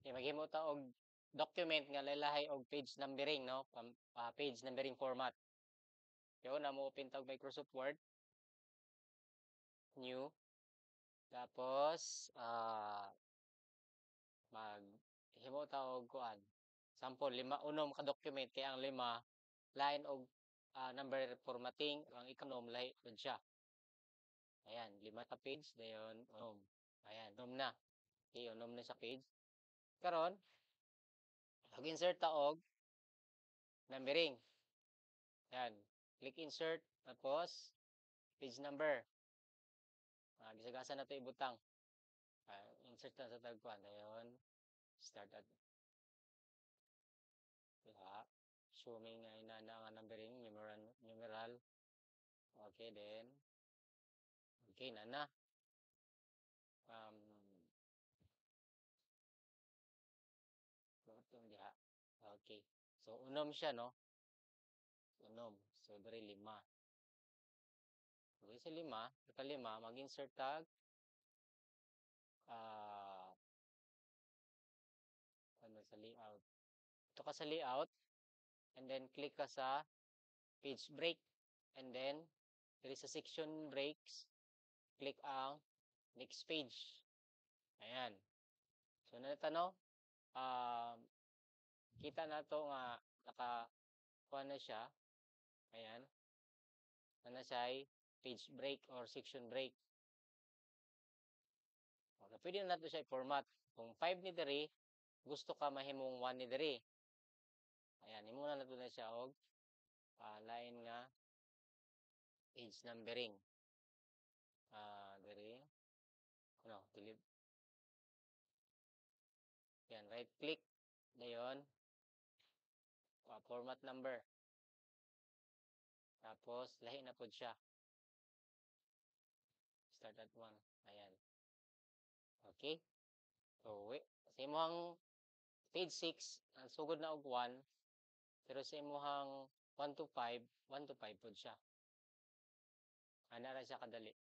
Maghimo ta og document nga lalahay og page numbering, no? Page numbering format. Kaya na mo open tag Microsoft Word. New. Tapos, maghimo ta og kuan. Sample, 5 unom ka document kaya ang 5 line og number formatting, ang ikanom lahi pud siya. Ayan, 5 ka page dayon unom. Ayan, unom na. Okay, unom na sa page. Karon, mag-insert ta og numbering. Ayan, click insert tapos page number. Gisagasan na to ibutang. Insert na sa tagkuan. Dayon, start at assuming na inana nga numbering, numeral. Okay, then, okay, na. Diha. Okay. So, unom siya, no? Unom. So, dari 5. Okay, sa 5, ika-5, mag-insert tag, ano sa layout. Ito ka sa layout, and then click ka sa page break, and then, there is a section breaks, click ang next page. Ayan. So, natano, kita na to nga, naka-kuha na siya. Ayan. Na siya page break or section break. Okay, pwede na nato siya i-format. Kung 5 ni diri, gusto ka mahimong 1 ni diri. Ayan, imo na nato na siya og line nga page numbering. Diri. Ano, delete. Yan, right click. Dayon, format number. Tapos, lahi na po siya. Start at 1. Ayan. Okay. So, sa imong page 6, ang sugod na og 1. Pero sa imong 1 to 5, 1 to 5 po siya. Ana ra siya kadali.